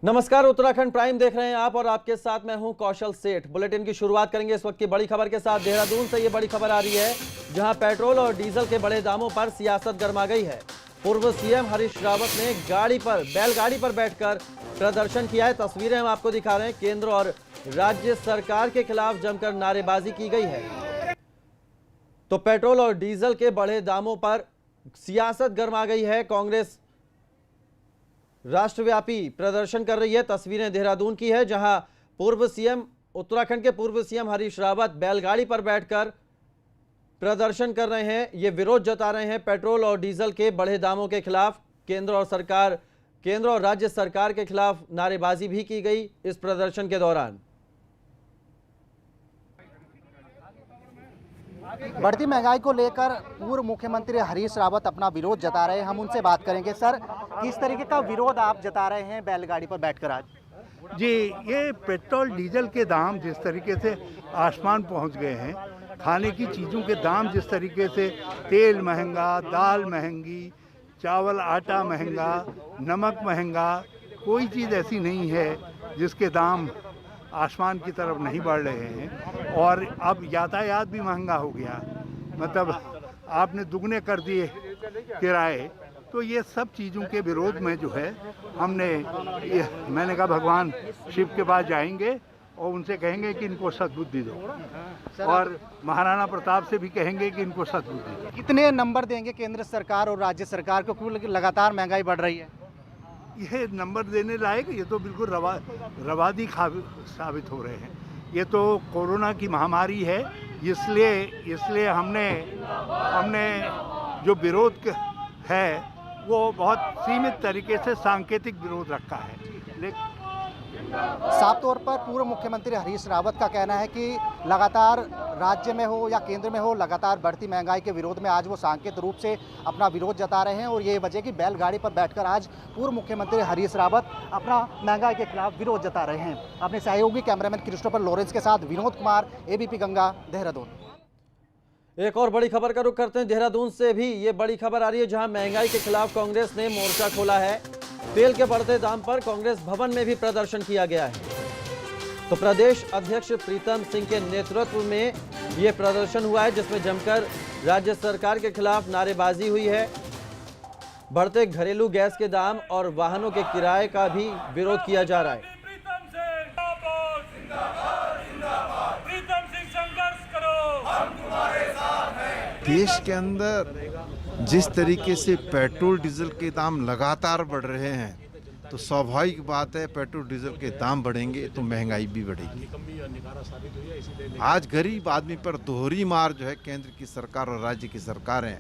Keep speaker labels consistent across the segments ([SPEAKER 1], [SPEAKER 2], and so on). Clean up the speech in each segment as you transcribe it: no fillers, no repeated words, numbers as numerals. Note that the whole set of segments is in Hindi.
[SPEAKER 1] नमस्कार, उत्तराखंड प्राइम देख रहे हैं आप और आपके साथ मैं हूं कौशल सेठ। बुलेटिन की शुरुआत करेंगे इस वक्त की बड़ी खबर के साथ। देहरादून से ये बड़ी खबर आ रही है, जहां पेट्रोल और डीजल के बढ़े दामों पर सियासत गर्मा गई है। पूर्व सीएम हरीश रावत ने बैलगाड़ी पर बैठकर प्रदर्शन किया है। तस्वीरें हम आपको दिखा रहे हैं। केंद्र और राज्य सरकार के खिलाफ जमकर नारेबाजी की गई है। तो पेट्रोल और डीजल के बढ़े दामों पर सियासत गर्मा गई है। कांग्रेस राष्ट्रव्यापी प्रदर्शन कर रही है। तस्वीरें देहरादून की है, जहां उत्तराखंड के पूर्व सीएम हरीश रावत बैलगाड़ी पर बैठकर प्रदर्शन कर रहे हैं। ये विरोध जता रहे हैं पेट्रोल और डीजल के बढ़े दामों के खिलाफ। केंद्र और राज्य सरकार के खिलाफ नारेबाजी भी की गई इस प्रदर्शन के दौरान।
[SPEAKER 2] बढ़ती महंगाई को लेकर पूर्व मुख्यमंत्री हरीश रावत अपना विरोध जता रहे हैं। हम उनसे बात करेंगे। सर, किस तरीके का विरोध आप जता रहे हैं बैलगाड़ी पर बैठकर आज?
[SPEAKER 3] जी, ये पेट्रोल डीजल के दाम जिस तरीके से आसमान पहुंच गए हैं, खाने की चीज़ों के दाम जिस तरीके से, तेल महंगा, दाल महंगी, चावल आटा महंगा, नमक महंगा, कोई चीज़ ऐसी नहीं है जिसके दाम आसमान की तरफ नहीं बढ़ रहे हैं। और अब यातायात भी महंगा हो गया, मतलब आपने दुगने कर दिए किराए। तो ये सब चीज़ों के विरोध में जो है मैंने कहा भगवान शिव के पास जाएंगे और उनसे कहेंगे कि इनको सद्बुद्धि दो, और महाराणा प्रताप से भी कहेंगे कि इनको सद्बुद्धि दो।
[SPEAKER 2] कितने नंबर देंगे केंद्र सरकार और राज्य सरकार को, क्योंकि लगातार महंगाई बढ़ रही है?
[SPEAKER 3] ये नंबर देने लायक, ये तो बिल्कुल रवादी साबित हो रहे हैं। ये तो कोरोना की महामारी है, इसलिए हमने जो विरोध है वो बहुत सीमित तरीके से सांकेतिक विरोध रखा है।
[SPEAKER 2] साफ तौर पर पूर्व मुख्यमंत्री हरीश रावत का कहना है कि लगातार राज्य में हो या केंद्र में हो, लगातार बढ़ती महंगाई के विरोध में आज वो सांकेतिक रूप से अपना विरोध जता रहे हैं। और ये वजह कि बैलगाड़ी पर बैठकर आज पूर्व मुख्यमंत्री हरीश रावत अपना महंगाई के खिलाफ विरोध जता रहे हैं। अपने सहयोगी कैमरामैन क्रिस्टोफर लॉरेंस के साथ विनोद कुमार, एबीपी गंगा, देहरादून।
[SPEAKER 1] एक और बड़ी खबर का रुख करते हैं। देहरादून से भी ये बड़ी खबर आ रही है, जहां महंगाई के खिलाफ कांग्रेस ने मोर्चा खोला है। तेल के बढ़ते दाम पर कांग्रेस भवन में भी प्रदर्शन किया गया है। तो प्रदेश अध्यक्ष प्रीतम सिंह के नेतृत्व में यह प्रदर्शन हुआ है, जिसमें जमकर राज्य सरकार के खिलाफ नारेबाजी हुई है। बढ़ते घरेलू गैस के दाम और वाहनों के किराए का भी विरोध किया जा रहा है।
[SPEAKER 4] देश के अंदर जिस तरीके से पेट्रोल डीजल के दाम लगातार बढ़ रहे हैं, तो स्वाभाविक बात है पेट्रोल डीजल के दाम बढ़ेंगे तो महंगाई भी बढ़ेगी। आज गरीब आदमी पर दोहरी मार जो है केंद्र की सरकार और राज्य की सरकारें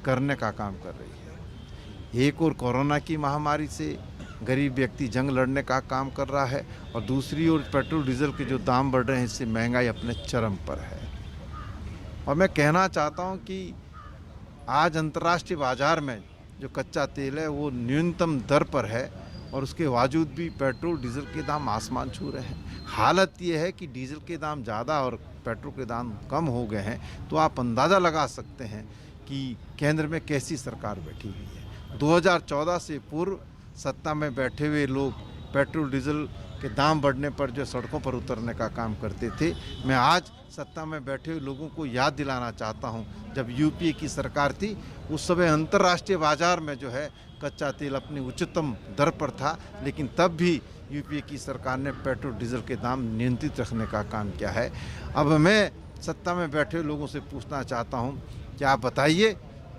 [SPEAKER 4] करने का काम कर रही है। एक और कोरोना की महामारी से गरीब व्यक्ति जंग लड़ने का काम कर रहा है, और दूसरी ओर पेट्रोल डीजल के जो दाम बढ़ रहे हैं, इससे महंगाई अपने चरम पर है। और मैं कहना चाहता हूं कि आज अंतर्राष्ट्रीय बाजार में जो कच्चा तेल है वो न्यूनतम दर पर है, और उसके बावजूद भी पेट्रोल डीजल के दाम आसमान छू रहे हैं। हालत ये है कि डीजल के दाम ज़्यादा और पेट्रोल के दाम कम हो गए हैं, तो आप अंदाज़ा लगा सकते हैं कि केंद्र में कैसी सरकार बैठी हुई है। 2014 से पूर्व सत्ता में बैठे हुए लोग पेट्रोल डीजल के दाम बढ़ने पर जो सड़कों पर उतरने का काम करते थे। मैं आज सत्ता में बैठे हुए लोगों को याद दिलाना चाहता हूं, जब यूपीए की सरकार थी उस समय अंतर्राष्ट्रीय बाजार में जो है कच्चा तेल अपनी उच्चतम दर पर था, लेकिन तब भी यूपीए की सरकार ने पेट्रोल डीजल के दाम नियंत्रित रखने का काम किया है। अब मैं सत्ता में बैठे हुए लोगों से पूछना चाहता हूं कि आप बताइए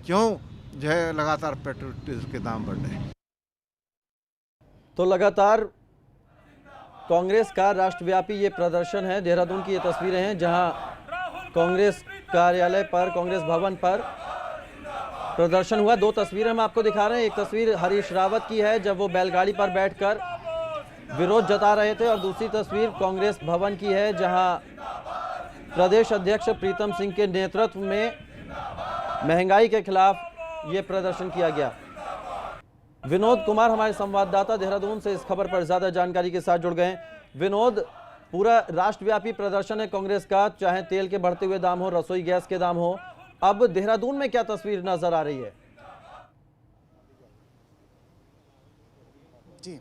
[SPEAKER 4] क्यों जो है लगातार पेट्रोल डीजल के दाम बढ़ रहे हैं।
[SPEAKER 1] तो लगातार कांग्रेस का राष्ट्रव्यापी ये प्रदर्शन है। देहरादून की ये तस्वीरें हैं, जहां कांग्रेस कार्यालय पर, कांग्रेस भवन पर प्रदर्शन हुआ। दो तस्वीरें हम आपको दिखा रहे हैं। एक तस्वीर हरीश रावत की है, जब वो बैलगाड़ी पर बैठकर विरोध जता रहे थे, और दूसरी तस्वीर कांग्रेस भवन की है, जहां प्रदेश अध्यक्ष प्रीतम सिंह के नेतृत्व में महंगाई के खिलाफ ये प्रदर्शन किया गया। विनोद कुमार हमारे संवाददाता देहरादून से इस खबर पर ज्यादा जानकारी के साथ जुड़ गए। विनोद, पूरा राष्ट्रव्यापी प्रदर्शन है कांग्रेस का, चाहे तेल के बढ़ते हुए दाम हो, रसोई गैस के दाम हो। अब देहरादून में क्या तस्वीर नजर आ रही है?
[SPEAKER 2] जी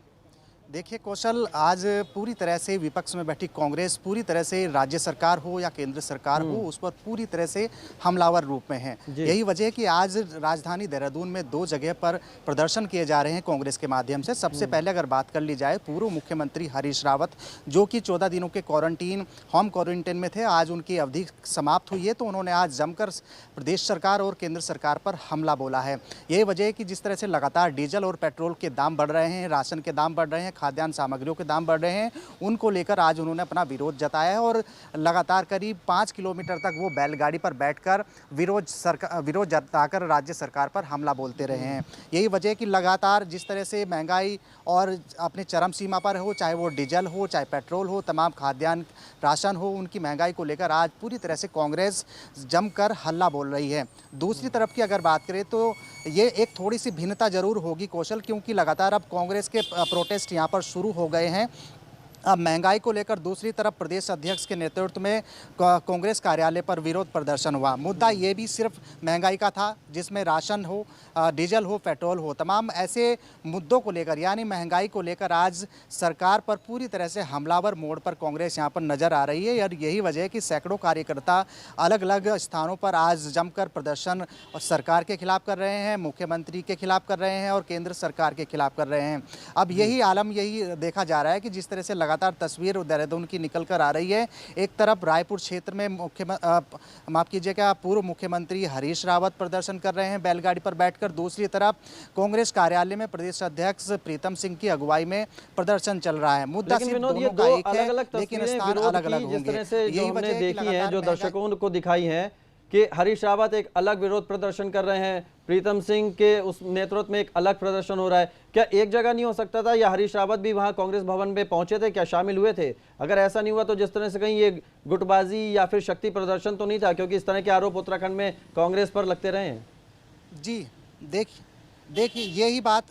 [SPEAKER 2] देखिए कौशल, आज पूरी तरह से विपक्ष में बैठी कांग्रेस पूरी तरह से राज्य सरकार हो या केंद्र सरकार हो उस पर पूरी तरह से हमलावर रूप में है। यही वजह है कि आज राजधानी देहरादून में 2 जगह पर प्रदर्शन किए जा रहे हैं कांग्रेस के माध्यम से। सबसे पहले अगर बात कर ली जाए, पूर्व मुख्यमंत्री हरीश रावत जो कि 14 दिनों के होम क्वारंटीन में थे, आज उनकी अवधि समाप्त हुई है, तो उन्होंने आज जमकर प्रदेश सरकार और केंद्र सरकार पर हमला बोला है। यही वजह है कि जिस तरह से लगातार डीजल और पेट्रोल के दाम बढ़ रहे हैं, राशन के दाम बढ़ रहे हैं, खाद्यान्न सामग्रियों के दाम बढ़ रहे हैं, उनको लेकर आज उन्होंने अपना विरोध जताया है और लगातार करीब 5 किलोमीटर तक वो बैलगाड़ी पर बैठकर विरोध जताकर राज्य सरकार पर हमला बोलते रहे हैं। यही वजह है कि लगातार जिस तरह से महंगाई और अपने चरम सीमा पर हो, चाहे वो डीजल हो, चाहे पेट्रोल हो, तमाम खाद्यान्न राशन हो, उनकी महंगाई को लेकर आज पूरी तरह से कांग्रेस जमकर हल्ला बोल रही है। दूसरी तरफ की अगर बात करें तो ये एक थोड़ी सी भिन्नता जरूर होगी कौशल, क्योंकि लगातार अब कांग्रेस के प्रोटेस्ट यहाँ पर शुरू हो गए हैं। अब महंगाई को लेकर दूसरी तरफ प्रदेश अध्यक्ष के नेतृत्व में कांग्रेस कार्यालय पर विरोध प्रदर्शन हुआ। मुद्दा ये भी सिर्फ महंगाई का था, जिसमें राशन हो, डीजल हो, पेट्रोल हो, तमाम ऐसे मुद्दों को लेकर यानी महंगाई को लेकर आज सरकार पर पूरी तरह से हमलावर मोड पर कांग्रेस यहाँ पर नजर आ रही है। और यही वजह है कि सैकड़ों कार्यकर्ता अलग अलग स्थानों पर आज जमकर प्रदर्शन सरकार के खिलाफ कर रहे हैं, मुख्यमंत्री के खिलाफ कर रहे हैं और केंद्र सरकार के खिलाफ कर रहे हैं। अब यही आलम यही देखा जा रहा है कि जिस तरह से लगातार तस्वीर देहरादून की निकल कर आ रही है, एक तरफ रायपुर क्षेत्र में माफ कीजिएगा पूर्व मुख्यमंत्री हरीश रावत प्रदर्शन कर रहे हैं बैलगाड़ी पर बैठकर, दूसरी तरफ कांग्रेस कार्यालय में प्रदेश अध्यक्ष प्रीतम सिंह की अगुवाई में प्रदर्शन चल रहा है। मुद्दा सिर्फ दोनों का एक है, लेकिन स्थान अलग अलग होंगे।
[SPEAKER 1] यही वजह देखी है, जो दर्शकों को दिखाई है कि हरीश रावत एक अलग विरोध प्रदर्शन कर रहे हैं, प्रीतम सिंह के उस नेतृत्व में एक अलग प्रदर्शन हो रहा है। क्या एक जगह नहीं हो सकता था, या हरीश रावत भी वहां कांग्रेस भवन में पहुंचे थे, क्या शामिल हुए थे? अगर ऐसा नहीं हुआ तो जिस तरह से कहीं ये गुटबाजी या फिर शक्ति प्रदर्शन तो नहीं था, क्योंकि इस तरह के आरोप उत्तराखंड में कांग्रेस पर लगते रहे हैं।
[SPEAKER 2] जी देखिए यही बात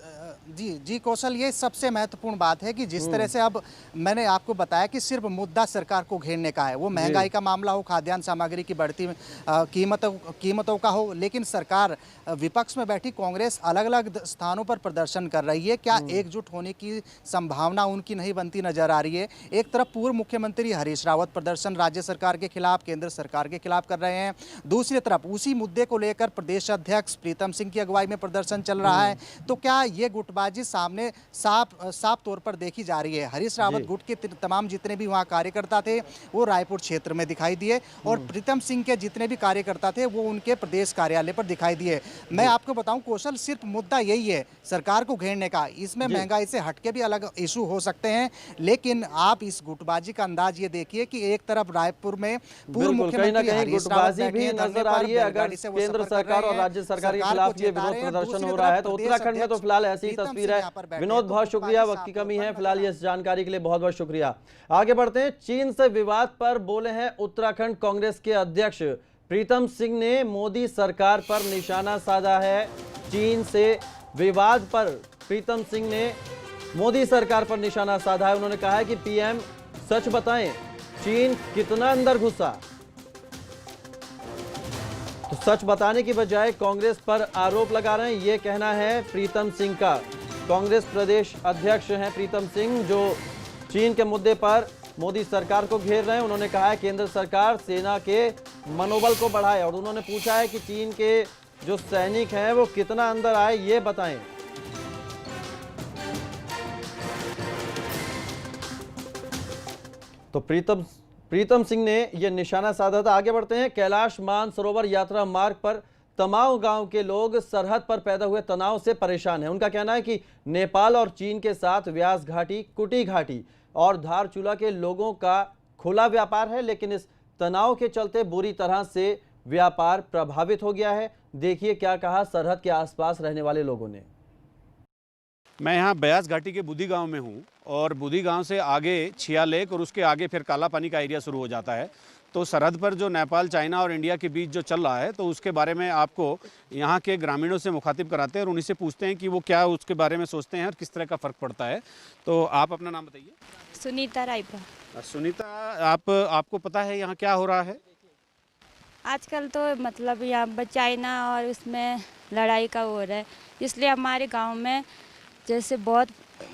[SPEAKER 2] जी कौशल, ये सबसे महत्वपूर्ण बात है कि जिस तरह से अब मैंने आपको बताया कि सिर्फ मुद्दा सरकार को घेरने का है, वो महंगाई का मामला हो, खाद्यान्न सामग्री की बढ़ती कीमतों का हो, लेकिन सरकार विपक्ष में बैठी कांग्रेस अलग अलग स्थानों पर प्रदर्शन कर रही है। क्या एकजुट होने की संभावना उनकी नहीं बनती नजर आ रही है? एक तरफ पूर्व मुख्यमंत्री हरीश रावत प्रदर्शन राज्य सरकार के खिलाफ, केंद्र सरकार के खिलाफ कर रहे हैं, दूसरी तरफ उसी मुद्दे को लेकर प्रदेश अध्यक्ष प्रीतम सिंह की अगुवाई में प्रदर्शन चल रहा है। तो क्या ये गुटबाजी सामने साफ तौर पर देखी जा रही है? हरीश रावत गुट के तमाम जितने भी वहाँ कार्यकर्ता थे वो रायपुर क्षेत्र में दिखाई दिए और प्रीतम सिंह के जितने भी कार्यकर्ता थे वो उनके प्रदेश कार्यालय पर दिखाई दिए। मैं आपको बताऊं कौशल, सिर्फ मुद्दा यही है सरकार को घेरने का। इसमें महंगाई से हटके भी अलग इशू हो सकते हैं, लेकिन आप इस गुटबाजी का अंदाज ये देखिए कि एक तरफ रायपुर में पूर्व मुख्यमंत्री हरीश रावत
[SPEAKER 1] भी नजर आ रही है। अगर केंद्र सरकार और राज्य सरकार के खिलाफ ये विरोध प्रदर्शन हो रहा है तो उत्तराखंड में तो फिलहाल ऐसी तस्वीर है। विनोद, बहुत शुक्रिया, वक्त की कमी है फिलहाल, इस जानकारी के लिए बहुत बहुत शुक्रिया। आगे बढ़ते हैं। चीन से विवाद पर बोले हैं उत्तराखंड कांग्रेस के अध्यक्ष प्रीतम सिंह ने मोदी सरकार पर निशाना साधा है। चीन से विवाद पर प्रीतम सिंह ने मोदी सरकार पर निशाना साधा है। उन्होंने कहा है कि पीएम सच बताएं, चीन कितना अंदर घुसा। तो सच बताने की बजाय कांग्रेस पर आरोप लगा रहे हैं, यह कहना है प्रीतम सिंह का। कांग्रेस प्रदेश अध्यक्ष हैं प्रीतम सिंह, जो चीन के मुद्दे पर मोदी सरकार को घेर रहे हैं। उन्होंने कहा है केंद्र सरकार सेना के मनोबल को बढ़ाए और उन्होंने पूछा है कि चीन के जो सैनिक हैं वो कितना अंदर आए, ये बताएं। तो प्रीतम सिंह ने यह निशाना साधा था। आगे बढ़ते हैं। कैलाश मानसरोवर यात्रा मार्ग पर तमाऊ गांव के लोग सरहद पर पैदा हुए तनाव से परेशान हैं। उनका कहना है कि नेपाल और चीन के साथ व्यास घाटी, कुटी घाटी और धारचूला के लोगों का खुला व्यापार है, लेकिन इस तनाव के चलते बुरी तरह से व्यापार प्रभावित हो गया है। देखिए क्या कहा सरहद के आसपास रहने वाले लोगों ने।
[SPEAKER 5] मैं यहाँ ब्यास घाटी के बुधी गांव में हूँ और बुधी गांव से आगे छिया लेक और उसके आगे फिर काला पानी का एरिया शुरू हो जाता है। तो सरहद पर जो नेपाल, चाइना और इंडिया के बीच जो चल रहा है, तो उसके बारे में आपको यहाँ के ग्रामीणों से मुखातिब कराते हैं और उन्हीं से पूछते हैं कि वो क्या उसके बारे में सोचते हैं और किस तरह का फ़र्क पड़ता है। तो आप अपना नाम बताइए।
[SPEAKER 6] सुनीता रायपुरा।
[SPEAKER 5] सुनीता, आपको पता है यहाँ क्या हो रहा है?
[SPEAKER 6] आजकल तो मतलब यहाँ चाइना और उसमें लड़ाई का हो रहा है, इसलिए हमारे गांव में जैसे बहुत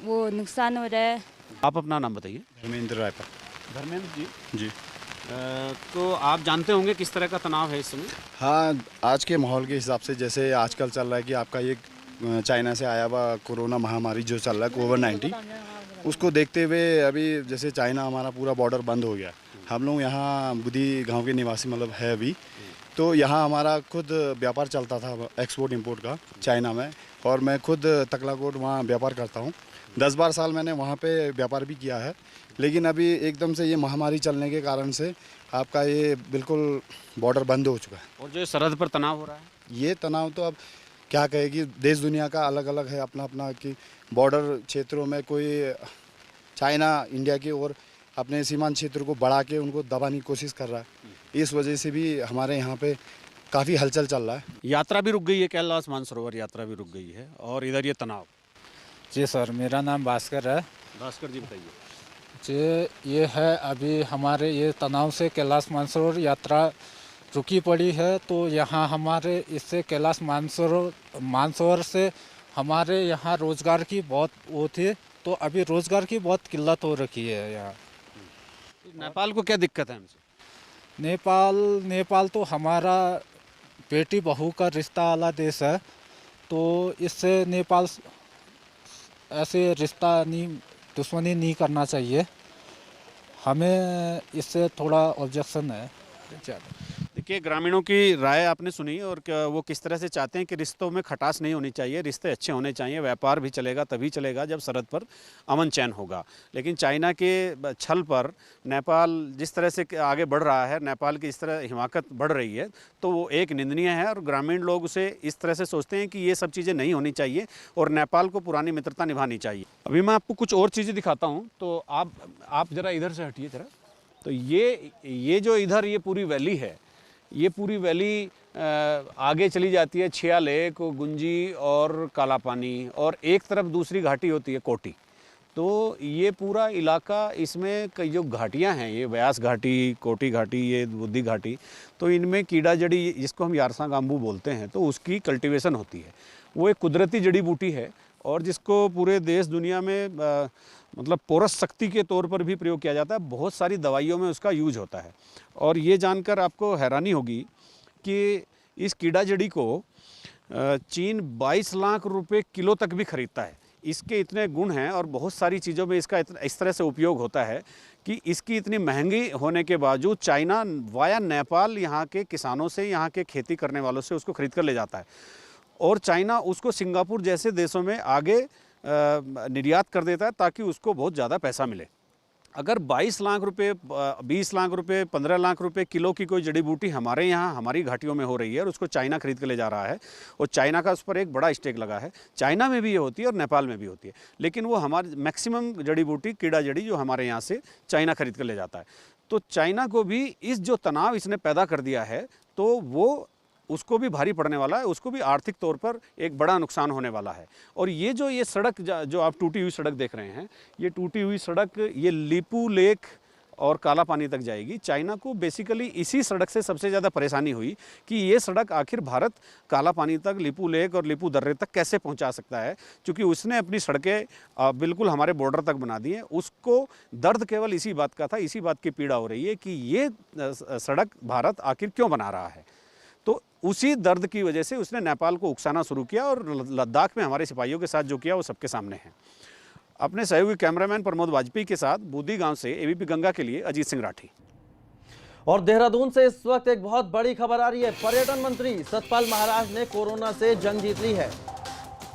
[SPEAKER 6] वो नुकसान हो रहा है।
[SPEAKER 5] आप अपना नाम बताइए।
[SPEAKER 7] धर्मेंद्र राय पर।
[SPEAKER 5] धर्मेंद्र जी,
[SPEAKER 7] जी
[SPEAKER 5] तो आप जानते होंगे किस तरह का तनाव है इस समय।
[SPEAKER 7] हाँ, आज के माहौल के हिसाब से जैसे आजकल चल रहा है कि आपका ये चाइना से आया हुआ कोरोना महामारी जो चल रहा है कोविड-19, उसको देखते हुए अभी जैसे चाइना हमारा पूरा बॉर्डर बंद हो गया। हम लोग यहाँ बुद्धि गांव के निवासी मतलब है अभी, तो यहाँ हमारा खुद व्यापार चलता था एक्सपोर्ट इंपोर्ट का चाइना में, और मैं खुद तकलाकोट वहाँ व्यापार करता हूँ। 10-12 साल मैंने वहाँ पे व्यापार भी किया है, लेकिन अभी एकदम से ये महामारी चलने के कारण से आपका ये बिल्कुल बॉर्डर बंद हो चुका है।
[SPEAKER 5] और जो सरहद पर तनाव हो रहा है,
[SPEAKER 7] ये तनाव तो अब क्या कहे कि देश दुनिया का अलग अलग है अपना अपना, कि बॉर्डर क्षेत्रों में कोई चाइना इंडिया की ओर अपने सीमांत क्षेत्र को बढ़ा के उनको दबाने की कोशिश कर रहा है। इस वजह से भी हमारे यहाँ पे काफ़ी हलचल चल रहा है।
[SPEAKER 5] यात्रा भी रुक गई है, कैलाश मानसरोवर यात्रा भी रुक गई है, और इधर ये तनाव।
[SPEAKER 8] जी सर, मेरा नाम भास्कर है
[SPEAKER 5] भास्कर जी बताइए।
[SPEAKER 8] जी, ये है अभी हमारे ये तनाव से कैलाश मानसरोवर यात्रा रुकी पड़ी है। तो यहाँ हमारे इससे कैलाश मानसरोवर से हमारे यहाँ रोज़गार की बहुत वो थी, तो अभी रोज़गार की बहुत किल्लत हो रखी है यहाँ।
[SPEAKER 5] नेपाल को क्या दिक्कत है हमसे?
[SPEAKER 8] नेपाल तो हमारा बेटी बहू का रिश्ता वाला देश है, तो इससे नेपाल ऐसे रिश्ता नहीं, दुश्मनी नहीं करना चाहिए। हमें इससे थोड़ा ऑब्जेक्शन है ज़्यादा।
[SPEAKER 5] देखिए, ग्रामीणों की राय आपने सुनी, और वो किस तरह से चाहते हैं कि रिश्तों में खटास नहीं होनी चाहिए, रिश्ते अच्छे होने चाहिए, व्यापार भी चलेगा तभी चलेगा जब सरहद पर अमन चैन होगा। लेकिन चाइना के छल पर नेपाल जिस तरह से आगे बढ़ रहा है, नेपाल की इस तरह हिमाकत बढ़ रही है, तो वो एक निंदनीय है, और ग्रामीण लोग उसे इस तरह से सोचते हैं कि ये सब चीज़ें नहीं होनी चाहिए और नेपाल को पुरानी मित्रता निभानी चाहिए। अभी मैं आपको कुछ और चीज़ें दिखाता हूँ, तो आप ज़रा इधर से हटिए ज़रा। तो ये जो इधर ये पूरी वैली है, ये पूरी वैली आगे चली जाती है छिया लेक, गुंजी और काला पानी, और एक तरफ दूसरी घाटी होती है कोटी। तो ये पूरा इलाका, इसमें कई जो घाटियाँ हैं, ये व्यास घाटी, कोटी घाटी, ये बुद्धि घाटी, तो इनमें कीड़ा जड़ी जिसको हम यारसा गांबू बोलते हैं, तो उसकी कल्टीवेशन होती है। वो एक कुदरती जड़ी बूटी है, और जिसको पूरे देश दुनिया में मतलब पोरस शक्ति के तौर पर भी प्रयोग किया जाता है। बहुत सारी दवाइयों में उसका यूज होता है। और ये जानकर आपको हैरानी होगी कि इस कीड़ा जड़ी को चीन 22 लाख रुपए किलो तक भी खरीदता है। इसके इतने गुण हैं, और बहुत सारी चीज़ों में इसका इस तरह से उपयोग होता है कि इसकी इतनी महंगी होने के बावजूद चाइना वाया नेपाल यहाँ के किसानों से, यहाँ के खेती करने वालों से उसको खरीद कर ले जाता है, और चाइना उसको सिंगापुर जैसे देशों में आगे निर्यात कर देता है ताकि उसको बहुत ज़्यादा पैसा मिले। अगर 22 लाख रुपए, 20 लाख रुपए, 15 लाख रुपए किलो की कोई जड़ी बूटी हमारे यहाँ हमारी घाटियों में हो रही है, और उसको चाइना खरीद के ले जा रहा है, और चाइना का उस पर एक बड़ा स्टेक लगा है। चाइना में भी ये होती है और नेपाल में भी होती है, लेकिन वो हमारे मैक्सिमम जड़ी बूटी, कीड़ा जड़ी जो हमारे यहाँ से चाइना खरीद कर ले जाता है। तो चाइना को भी इस जो तनाव इसने पैदा कर दिया है, तो वो उसको भी भारी पड़ने वाला है, उसको भी आर्थिक तौर पर एक बड़ा नुकसान होने वाला है। और ये सड़क जो आप टूटी हुई सड़क देख रहे हैं, ये टूटी हुई सड़क ये लीपू लेक और काला पानी तक जाएगी। चाइना को बेसिकली इसी सड़क से सबसे ज़्यादा परेशानी हुई कि ये सड़क आखिर भारत काला पानी तक, लीपू लेक और लीपू दर्रे तक कैसे पहुंचा सकता है, क्योंकि उसने अपनी सड़कें बिल्कुल हमारे बॉर्डर तक बना दी हैं। उसको दर्द केवल इसी बात का था, इसी बात की पीड़ा हो रही है कि ये सड़क भारत आखिर क्यों बना रहा है। तो उसी दर्द की वजह से उसने नेपाल को उकसाना शुरू किया, और लद्दाख में हमारे सिपाहियों के साथ जो किया वो सबके सामने है। अपने सहयोगी कैमरामैन प्रमोद वाजपेयी के साथ बुद्धि गांव से एबीपी गंगा के लिए अजीत सिंह राठी।
[SPEAKER 1] और देहरादून से इस वक्त एक बहुत बड़ी खबर आ रही है। पर्यटन मंत्री सतपाल महाराज ने कोरोना से जंग जीत ली है।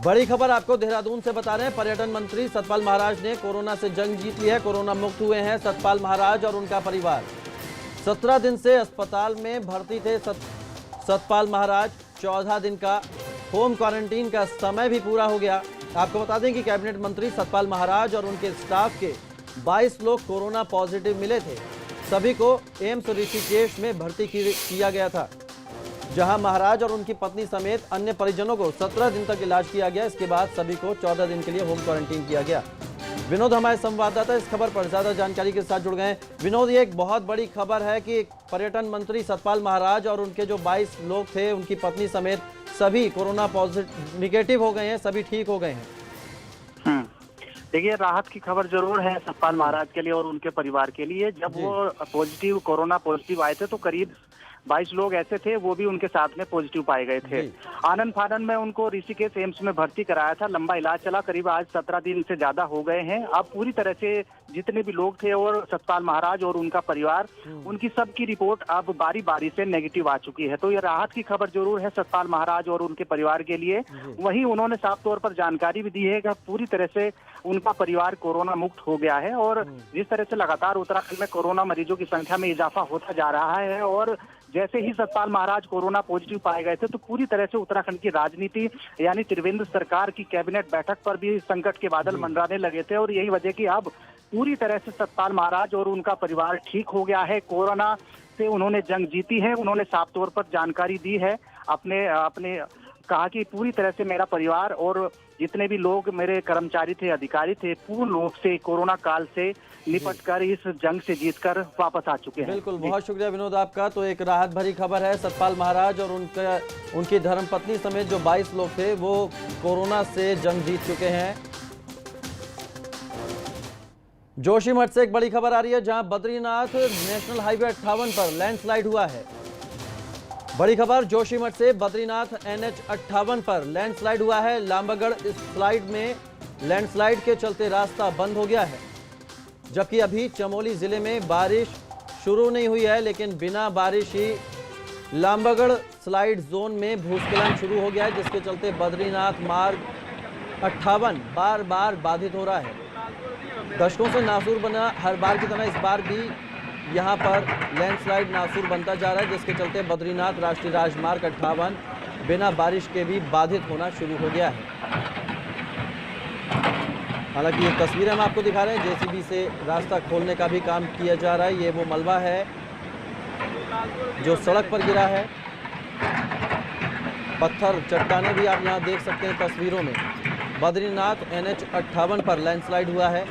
[SPEAKER 1] बड़ी खबर आपको देहरादून से बता रहे हैं। पर्यटन मंत्री सतपाल महाराज ने कोरोना से जंग जीत ली है। कोरोना मुक्त हुए हैं सतपाल महाराज और उनका परिवार। 17 दिन से अस्पताल में भर्ती थे सतपाल महाराज। 14 दिन का होम क्वारंटीन का समय भी पूरा हो गया। आपको बता दें कि कैबिनेट मंत्री सतपाल महाराज और उनके स्टाफ के 22 लोग कोरोना पॉजिटिव मिले थे। सभी को एम्स ऋषिकेश में भर्ती किया गया था, जहां महाराज और उनकी पत्नी समेत अन्य परिजनों को 17 दिन तक इलाज किया गया। इसके बाद सभी को 14 दिन के लिए होम क्वारंटीन किया गया। विनोद हमारे संवाददाता इस खबर पर ज्यादा जानकारी के साथ जुड़ गए हैं। विनोद, ये एक बहुत बड़ी खबर है कि पर्यटन मंत्री सतपाल महाराज और उनके जो 22 लोग थे, उनकी पत्नी समेत सभी कोरोना पॉजिटिव निगेटिव हो गए हैं, सभी ठीक हो गए हैं।
[SPEAKER 9] देखिए, राहत की खबर जरूर है सतपाल महाराज के लिए और उनके परिवार के लिए। जब वो कोरोना पॉजिटिव आए थे तो करीब 22 लोग ऐसे थे, वो भी उनके साथ में पॉजिटिव पाए गए थे। आनंद फानंद में उनको ऋषिकेश एम्स में भर्ती कराया था, लंबा इलाज चला, करीब आज 17 दिन से ज्यादा हो गए हैं। अब पूरी तरह से जितने भी लोग थे और सतपाल महाराज और उनका परिवार, उनकी सबकी रिपोर्ट अब बारी बारी से नेगेटिव आ चुकी है। तो ये राहत की खबर जरूर है सतपाल महाराज और उनके परिवार के लिए। वहीं उन्होंने साफ तौर पर जानकारी भी दी है कि पूरी तरह से उनका परिवार कोरोना मुक्त हो गया है। और जिस तरह से लगातार उत्तराखंड में कोरोना मरीजों की संख्या में इजाफा होता जा रहा है और जैसे ही सतपाल महाराज कोरोना पॉजिटिव पाए गए थे तो पूरी तरह से उत्तराखंड की राजनीति यानी त्रिवेंद्र सरकार की कैबिनेट बैठक पर भी संकट के बादल मंडराने लगे थे। और यही वजह कि अब पूरी तरह से सतपाल महाराज और उनका परिवार ठीक हो गया है। कोरोना से उन्होंने जंग जीती है। उन्होंने साफ तौर पर जानकारी दी है, अपने कहा कि पूरी तरह से मेरा परिवार और जितने भी लोग मेरे कर्मचारी थे, अधिकारी थे, पूर्ण रूप से कोरोना काल से निपटकर इस जंग से जीतकर वापस आ चुके हैं।
[SPEAKER 1] बिल्कुल, बहुत शुक्रिया विनोद आपका। तो एक राहत भरी खबर है, सतपाल महाराज और उनकी धर्मपत्नी समेत जो 22 लोग थे वो कोरोना से जंग जीत चुके हैं। जोशीमठ से एक बड़ी खबर आ रही है, जहां बद्रीनाथ नेशनल हाईवे 58 पर लैंडस्लाइड हुआ है। बड़ी खबर जोशीमठ से, बद्रीनाथ NH 58 पर लैंडस्लाइड हुआ है। लांबागढ़ स्लाइड में लैंडस्लाइड के चलते रास्ता बंद हो गया है, जबकि अभी चमोली जिले में बारिश शुरू नहीं हुई है, लेकिन बिना बारिश ही लांबागढ़ स्लाइड जोन में भूस्खलन शुरू हो गया है, जिसके चलते बद्रीनाथ मार्ग 58 बार बार बाधित हो रहा है। दशकों से नासूर बना, हर बार की तरह इस बार भी यहाँ पर लैंडस्लाइड नासूर बनता जा रहा है, जिसके चलते बद्रीनाथ राष्ट्रीय राजमार्ग 58 बिना बारिश के भी बाधित होना शुरू हो गया है। हालांकि ये तस्वीरें हम आपको दिखा रहे हैं, जेसीबी से रास्ता खोलने का भी काम किया जा रहा है। ये वो मलबा है जो सड़क पर गिरा है, पत्थर चट्टानें भी आप यहाँ देख सकते हैं तस्वीरों में। बद्रीनाथ NH 58 पर लैंडस्लाइड हुआ है।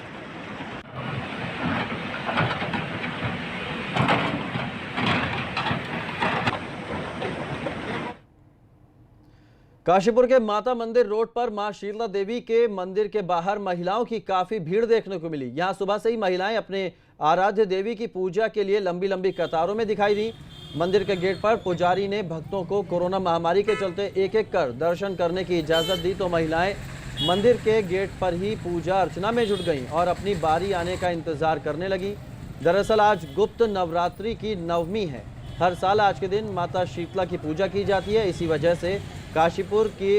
[SPEAKER 1] काशीपुर के माता मंदिर रोड पर मां शीतला देवी के मंदिर के बाहर महिलाओं की काफी भीड़ देखने को मिली। यहां सुबह से ही महिलाएं अपने आराध्य देवी की पूजा के लिए लंबी लंबी कतारों में दिखाई दी। मंदिर के गेट पर पुजारी ने भक्तों को कोरोना महामारी के चलते एक एक कर दर्शन करने की इजाजत दी, तो महिलाएं मंदिर के गेट पर ही पूजा अर्चना में जुट गईं और अपनी बारी आने का इंतजार करने लगी। दरअसल आज गुप्त नवरात्रि की नवमी है। हर साल आज के दिन माता शीतला की पूजा की जाती है। इसी वजह से काशीपुर की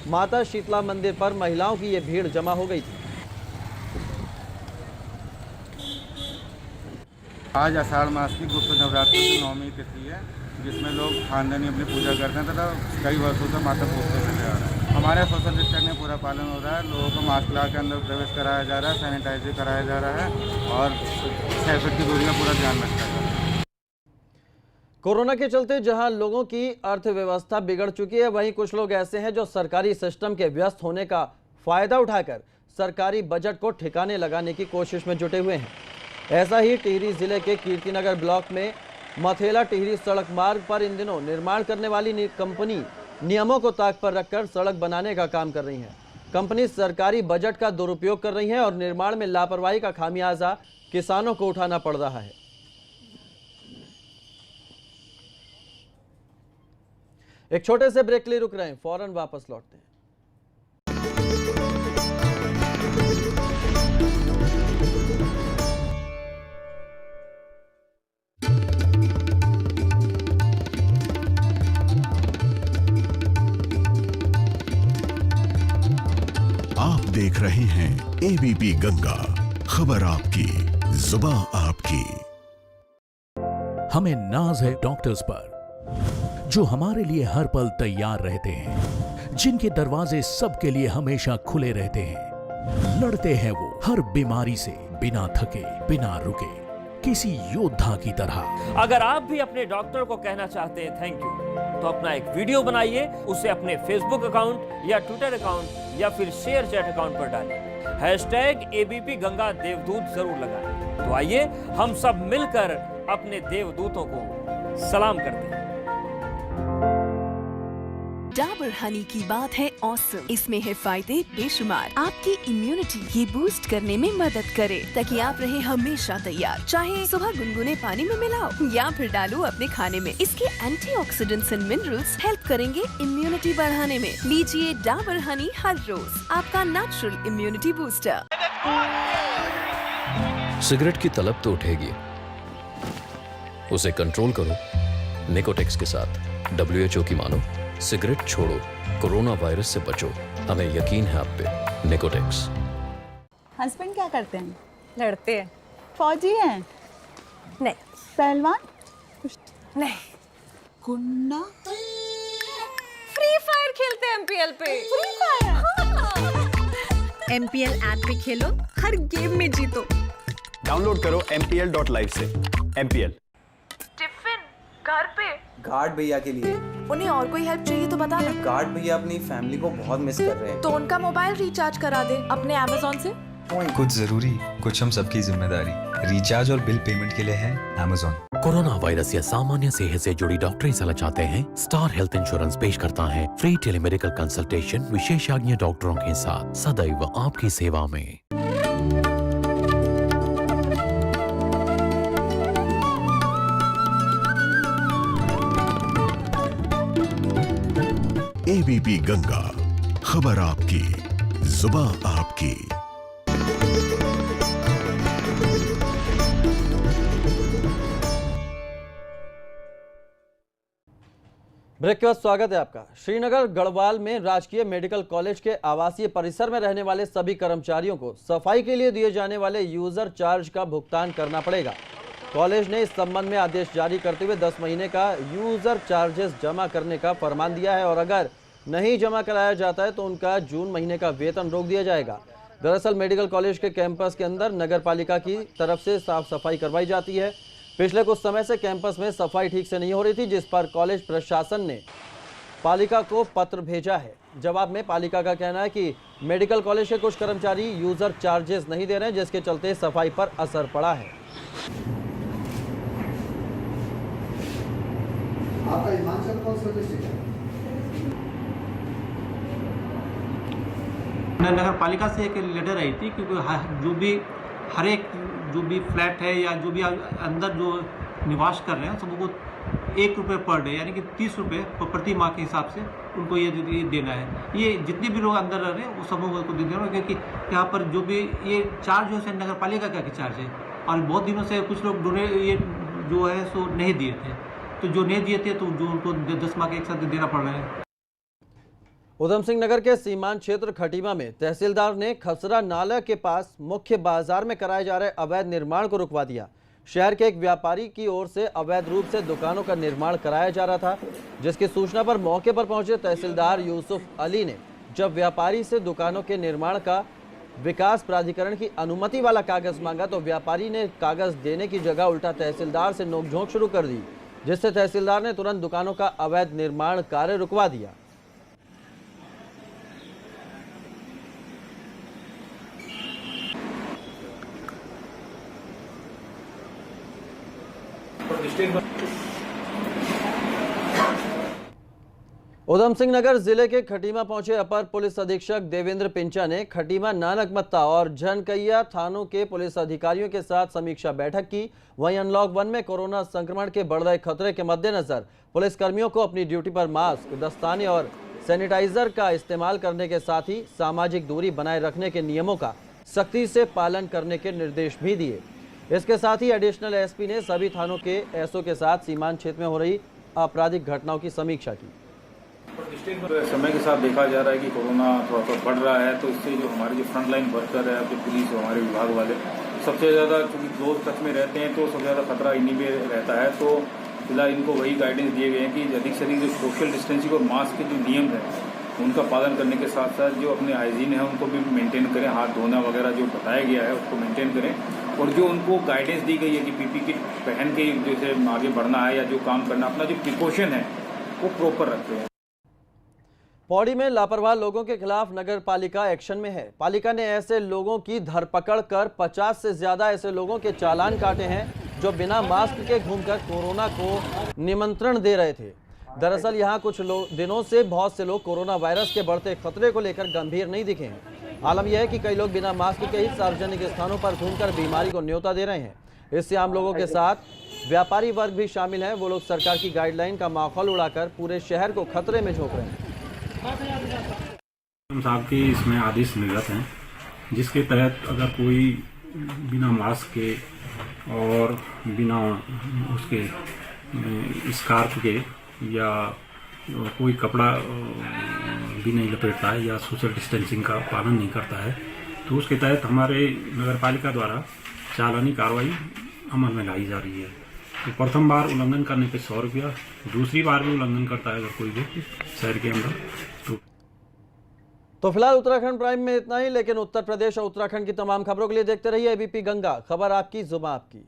[SPEAKER 1] माता शीतला मंदिर पर महिलाओं की ये भीड़ जमा हो गई थी।
[SPEAKER 10] आज आषाढ़ मास की गुप्त नवरात्रि की नवमी तिथि है, जिसमें लोग खानदानी अपनी पूजा करते हैं तथा कई वर्षों से माता पूजते चले आ रहे हैं। हमारे सोशल डिस्टेंस में पूरा पालन हो रहा है। लोगों को मास्क लगा के अंदर प्रवेश कराया जा रहा है, सैनिटाइजर कराया जा रहा है और 6 फीट की दूरी का पूरा ध्यान रखा जा रहा है।
[SPEAKER 1] कोरोना के चलते जहां लोगों की अर्थव्यवस्था बिगड़ चुकी है, वहीं कुछ लोग ऐसे हैं जो सरकारी सिस्टम के व्यस्त होने का फायदा उठाकर सरकारी बजट को ठिकाने लगाने की कोशिश में जुटे हुए हैं। ऐसा ही टिहरी जिले के कीर्तिनगर ब्लॉक में मथेला टिहरी सड़क मार्ग पर इन दिनों निर्माण करने वाली कंपनी नियमों को ताक पर रखकर सड़क बनाने का काम कर रही है। कंपनी सरकारी बजट का दुरुपयोग कर रही है और निर्माण में लापरवाही का खामियाजा किसानों को उठाना पड़ रहा है। एक छोटे से ब्रेक के लिए रुक रहे हैं, फौरन वापस लौटते हैं।
[SPEAKER 11] आप देख रहे हैं एबीपी गंगा, खबर आपकी, जुबान आपकी।
[SPEAKER 12] हमें नाज है डॉक्टर्स पर, जो हमारे लिए हर पल तैयार रहते हैं, जिनके दरवाजे सबके लिए हमेशा खुले रहते हैं। लड़ते हैं वो हर बीमारी से बिना थके, बिना रुके, किसी योद्धा की तरह।
[SPEAKER 13] अगर आप भी अपने डॉक्टर को कहना चाहते हैं थैंक यू, तो अपना एक वीडियो बनाइए, उसे अपने फेसबुक अकाउंट या ट्विटर अकाउंट या फिर शेयर चैट अकाउंट पर डालें। #ABP गंगा देवदूत जरूर लगाएं। तो आइए हम सब मिलकर अपने देवदूतों को सलाम करते हैं।
[SPEAKER 14] डाबर हनी की बात है ऑसम। इसमें है फायदे बेशुमार। आपकी इम्यूनिटी ये बूस्ट करने में मदद करे ताकि आप रहे हमेशा तैयार। चाहे सुबह गुनगुने पानी में मिलाओ या फिर डालो अपने खाने में। इसके एंटीऑक्सीडेंट्स एंड मिनरल्स हेल्प करेंगे इम्यूनिटी बढ़ाने में। लीजिए डाबर हनी हर रोज, आपका नेचुरल इम्यूनिटी बूस्टर।
[SPEAKER 15] सिगरेट की तलब तो उठेगी, उसे कंट्रोल करो निकोटेक्स के साथ। WHO की मानो, सिगरेट छोड़ो, कोरोना वायरस से बचो। हमें यकीन है आप पे। निकोटेक्स।
[SPEAKER 16] हस्बैंड क्या करते हैं?
[SPEAKER 17] लड़ते हैं।
[SPEAKER 16] फौजी हैं?
[SPEAKER 17] नहीं।
[SPEAKER 16] पहलवान?
[SPEAKER 17] नहीं।
[SPEAKER 16] गुंडा?
[SPEAKER 17] फ्री फायर खेलते हैं MPL पे।
[SPEAKER 16] Free fire?
[SPEAKER 17] MPL ऐप पे खेलो, हर गेम में जीतो।
[SPEAKER 18] डाउनलोड करो MPL.live से। MPL।
[SPEAKER 14] टिफिन घर पे।
[SPEAKER 19] गार्ड भैया के लिए।
[SPEAKER 14] उन्हें और कोई हेल्प चाहिए तो बता दे।
[SPEAKER 19] गार्ड भैया अपनी फैमिली को बहुत मिस कर रहे हैं।
[SPEAKER 14] तो उनका मोबाइल रिचार्ज करा दे अपने Amazon से।
[SPEAKER 20] कुछ जरूरी, कुछ हम सबकी जिम्मेदारी। रिचार्ज और बिल पेमेंट के लिए है Amazon।
[SPEAKER 12] कोरोना वायरस या सामान्य सेहत से जुड़ी डॉक्टरी सलाह चाहते हैं? स्टार हेल्थ इंश्योरेंस पेश करता है फ्री टेलीमेडिकल कंसल्टेशन विशेषज्ञ डॉक्टरों के साथ, सदैव आपकी सेवा में।
[SPEAKER 11] ABP गंगा, खबर आपकी, जुबां आपकी।
[SPEAKER 1] ब्रेक के बाद स्वागत है आपका। श्रीनगर गढ़वाल में राजकीय मेडिकल कॉलेज के आवासीय परिसर में रहने वाले सभी कर्मचारियों को सफाई के लिए दिए जाने वाले यूजर चार्ज का भुगतान करना पड़ेगा। कॉलेज ने इस संबंध में आदेश जारी करते हुए 10 महीने का यूजर चार्जेस जमा करने का फरमान दिया है और अगर नहीं जमा कराया जाता है तो उनका जून महीने का वेतन रोक दिया जाएगा। दरअसल मेडिकल कॉलेज के कैंपस के अंदर नगर पालिका की तरफ से साफ सफाई करवाई जाती है। पिछले कुछ समय से कैंपस में सफाई ठीक से नहीं हो रही थी, जिस पर कॉलेज प्रशासन ने पालिका को पत्र भेजा है। जवाब में पालिका का कहना है कि मेडिकल कॉलेज के कुछ कर्मचारी यूजर चार्जेस नहीं दे रहे हैं, जिसके चलते सफाई पर असर पड़ा है।
[SPEAKER 2] आपका हिमाचल कौन सा डिस्ट्रिक्ट है?
[SPEAKER 21] नगर पालिका से एक लेटर आई थी क्योंकि जो भी हर एक जो भी फ्लैट है या जो भी अंदर जो निवास कर रहे हैं सबको ₹1 पर डे यानी कि 30 रुपये प्रति माह के हिसाब से उनको ये देना है। ये जितने भी लोग अंदर रह रहे हैं वो सबको को देना है, क्योंकि यहाँ पर जो भी ये चार्ज है नगर पालिका का चार्ज है और बहुत दिनों से कुछ लोग ये जो है सो नहीं दिए थे, तो जो नहीं दिए थे तो जो उनको 10 माह के एक साथ देना पड़ रहा है।
[SPEAKER 1] उधम सिंह नगर के सीमांत क्षेत्र खटीमा में तहसीलदार ने खसरा नाला के पास मुख्य बाजार में कराए जा रहे अवैध निर्माण को रुकवा दिया। शहर के एक व्यापारी की ओर से अवैध रूप से दुकानों का निर्माण कराया जा रहा था, जिसकी सूचना पर मौके पर पहुंचे तहसीलदार यूसुफ अली ने जब व्यापारी से दुकानों के निर्माण का विकास प्राधिकरण की अनुमति वाला कागज मांगा तो व्यापारी ने कागज देने की जगह उल्टा तहसीलदार से नोकझोंक शुरू कर दी, जिससे तहसीलदार ने तुरंत दुकानों का अवैध निर्माण कार्य रुकवा दिया। उधम सिंह नगर जिले के खटीमा पहुंचे अपर पुलिस अधीक्षक देवेंद्र पिंचा ने खटीमा, नानकमत्ता और झनकैया थानों के पुलिस अधिकारियों के साथ समीक्षा बैठक की। वहीं अनलॉक 1 में कोरोना संक्रमण के बढ़ रहे खतरे के मद्देनजर पुलिस कर्मियों को अपनी ड्यूटी पर मास्क, दस्ताने और सैनिटाइजर का इस्तेमाल करने के साथ ही सामाजिक दूरी बनाए रखने के नियमों का सख्ती से पालन करने के निर्देश भी दिए। इसके साथ ही एडिशनल एसपी ने सभी थानों के एसओ के साथ सीमांत क्षेत्र में हो रही आपराधिक घटनाओं की समीक्षा की।
[SPEAKER 22] समय के साथ देखा जा रहा है कि कोरोना थोड़ा सा बढ़ रहा है, तो इससे जो हमारे जो फ्रंट लाइन वर्कर है, जो पुलिस, हमारे विभाग वाले सबसे ज़्यादा क्योंकि क्लोज टच में रहते हैं तो सबसे ज़्यादा खतरा इन्हीं पे रहता है। तो फिलहाल इनको वही गाइडेंस दिए गए हैं कि अधिक से अधिक जो सोशल डिस्टेंसिंग और मास्क के जो नियम है उनका पालन करने के साथ साथ जो अपने हाइजीन है उनको भी मेंटेन करें, हाथ धोना वगैरह जो बताया गया है उसको मेंटेन करें, और जो उनको गाइडेंस दी गई है कि पीपी किट पहन के जैसे आगे बढ़ना है या जो काम करना, अपना जो प्रिकॉशन है वो प्रॉपर रखते हैं।
[SPEAKER 1] पौड़ी में लापरवाह लोगों के खिलाफ नगर पालिका एक्शन में है। पालिका ने ऐसे लोगों की धरपकड़ कर 50 से ज्यादा ऐसे लोगों के चालान काटे हैं जो बिना मास्क के घूमकर कोरोना को निमंत्रण दे रहे थे। दरअसल यहाँ कुछ दिनों से बहुत से लोग कोरोना वायरस के बढ़ते खतरे को लेकर गंभीर नहीं दिखे हैं। आलम यह है कि कई लोग बिना मास्क के ही सार्वजनिक स्थानों पर घूमकर बीमारी को न्योता दे रहे हैं। इससे आम लोगों के साथ व्यापारी वर्ग भी शामिल है। वो लोग सरकार की गाइडलाइन का माहौल उड़ाकर पूरे शहर को खतरे में झोंक रहे हैं।
[SPEAKER 3] साहब के इसमें आदेश निर्गत हैं, जिसके तहत अगर कोई बिना मास्क के और बिना उसके स्कार्फ के या कोई कपड़ा भी नहीं लपेटता है या सोशल डिस्टेंसिंग का पालन नहीं करता है, तो उसके तहत हमारे नगर पालिका द्वारा चालानी कार्रवाई अमल में लाई जा रही है। तो प्रथम बार उल्लंघन करने पे 100 रुपया, दूसरी बार भी उल्लंघन करता है अगर कोई व्यक्ति शहर के अंदर
[SPEAKER 1] तो फिलहाल उत्तराखंड प्राइम में इतना ही, लेकिन उत्तर प्रदेश और उत्तराखंड की तमाम खबरों के लिए देखते रहिए एबीपी गंगा, खबर आपकी जुबान आपकी।